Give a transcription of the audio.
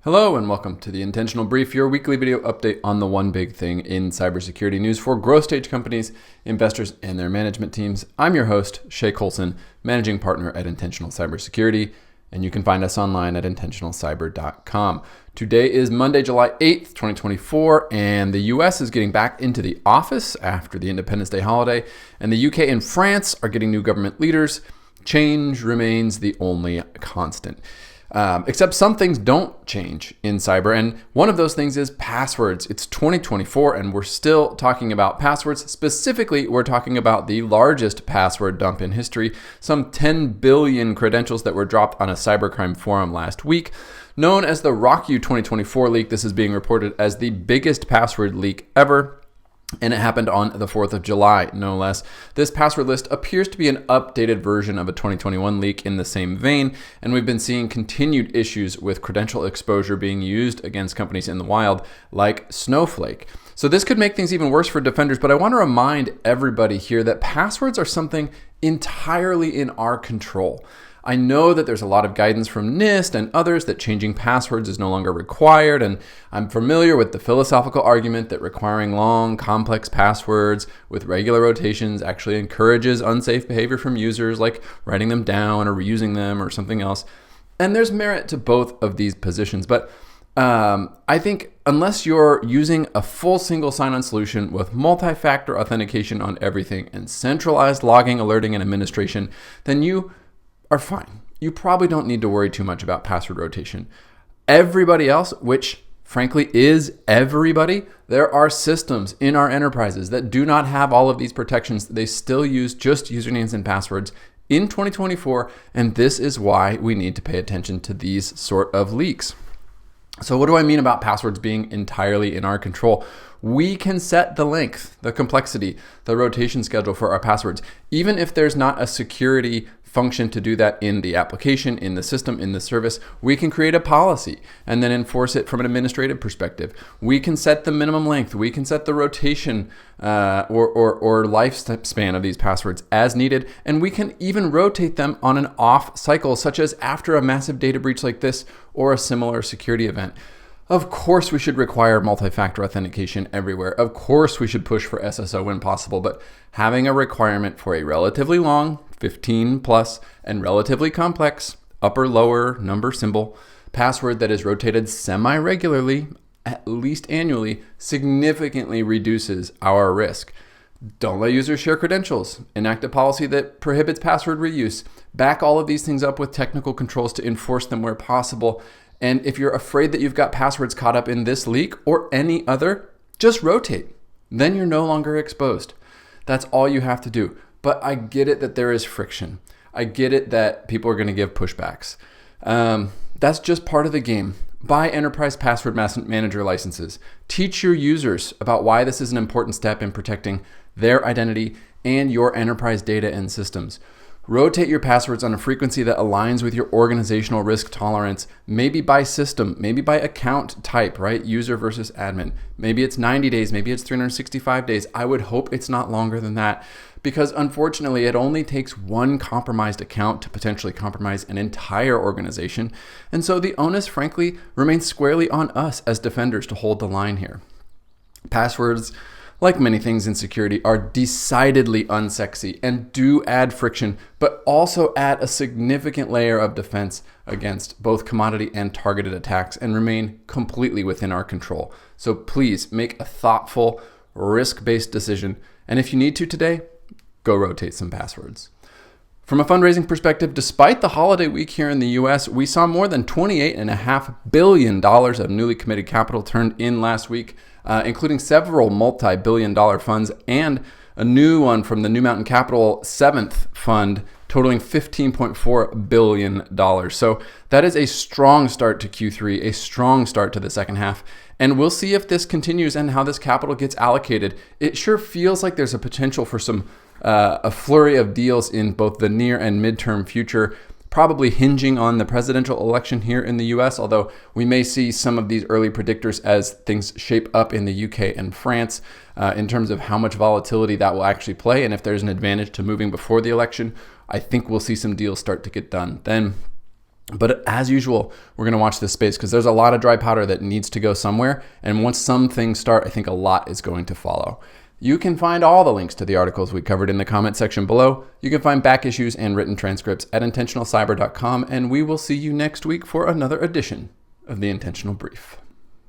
Hello and welcome to the Intentional Brief, your weekly video update on the one big thing in cybersecurity news for growth stage companies, investors, and their management teams. I'm your host, Shay Colson, managing partner at Intentional Cybersecurity, and you can find us online at intentionalcyber.com. Today is Monday, July 8th, 2024, and the US is getting back into the office after the Independence Day holiday, and the UK and France are getting new government leaders. Change remains the only constant. Except some things don't change in cyber, and one of those things is passwords. It's 2024, and we're still talking about passwords. Specifically, we're talking about the largest password dump in history, some 10 billion credentials that were dropped on a cybercrime forum last week. Known as the RockU 2024 leak, this is being reported as the biggest password leak ever. And it happened on the 4th of July, no less. This password list appears to be an updated version of a 2021 leak in the same vein, and we've been seeing continued issues with credential exposure being used against companies in the wild, like Snowflake. So this could make things even worse for defenders, but I want to remind everybody here that passwords are something entirely in our control. I know that there's a lot of guidance from NIST and others that changing passwords is no longer required, and I'm familiar with the philosophical argument that requiring long, complex passwords with regular rotations actually encourages unsafe behavior from users, like writing them down or reusing them or something else. And there's merit to both of these positions, but I think unless you're using a full single sign-on solution with multi-factor authentication on everything and centralized logging, alerting, and administration, then you are fine. You probably don't need to worry too much about password rotation. Everybody else, which frankly is everybody, there are systems in our enterprises that do not have all of these protections. They still use just usernames and passwords in 2024, and this is why we need to pay attention to these sort of leaks. So what do I mean about passwords being entirely in our control? We can set the length, the complexity, the rotation schedule for our passwords, even if there's not a security function to do that in the application, in the system, in the service. We can create a policy and then enforce it from an administrative perspective. We can set the minimum length. We can set the rotation or lifespan of these passwords as needed, and we can even rotate them on an off cycle, such as after a massive data breach like this or a similar security event. Of course, we should require multi-factor authentication everywhere. Of course, we should push for SSO when possible, but having a requirement for a relatively long, 15 plus, and relatively complex, upper, lower, number, symbol, password that is rotated semi-regularly, at least annually, significantly reduces our risk. Don't let users share credentials. Enact a policy that prohibits password reuse. Back all of these things up with technical controls to enforce them where possible. And if you're afraid that you've got passwords caught up in this leak or any other, just rotate. Then you're no longer exposed. That's all you have to do. But I get it that there is friction. I get it that people are going to give pushbacks. That's just part of the game. Buy enterprise password manager licenses. Teach your users about why this is an important step in protecting their identity and your enterprise data and systems. Rotate your passwords on a frequency that aligns with your organizational risk tolerance, maybe by system, maybe by account type, right? User versus admin. Maybe it's 90 days, maybe it's 365 days. I would hope it's not longer than that, because unfortunately it only takes one compromised account to potentially compromise an entire organization. And so the onus, frankly, remains squarely on us as defenders to hold the line here. Passwords, like many things in security, are decidedly unsexy and do add friction, but also add a significant layer of defense against both commodity and targeted attacks and remain completely within our control. So please make a thoughtful, risk-based decision. And if you need to today, go rotate some passwords. From a fundraising perspective, despite the holiday week here in the US, we saw more than $28.5 billion of newly committed capital turned in last week, including several multi-billion-dollar funds and a new one from the New Mountain Capital 7th fund totaling $15.4 billion. So that is a strong start to Q3, a strong start to the second half. And we'll see if this continues and how this capital gets allocated. It sure feels like there's a potential for a flurry of deals in both the near and midterm future, probably hinging on the presidential election here in the US, although we may see some of these early predictors as things shape up in the UK and France in terms of how much volatility that will actually play. And if there's an advantage to moving before the election, I think we'll see some deals start to get done then. But as usual, we're going to watch this space because there's a lot of dry powder that needs to go somewhere. And once some things start, I think a lot is going to follow. You can find all the links to the articles we covered in the comment section below. You can find back issues and written transcripts at intentionalcyber.com. And we will see you next week for another edition of the Intentional Brief.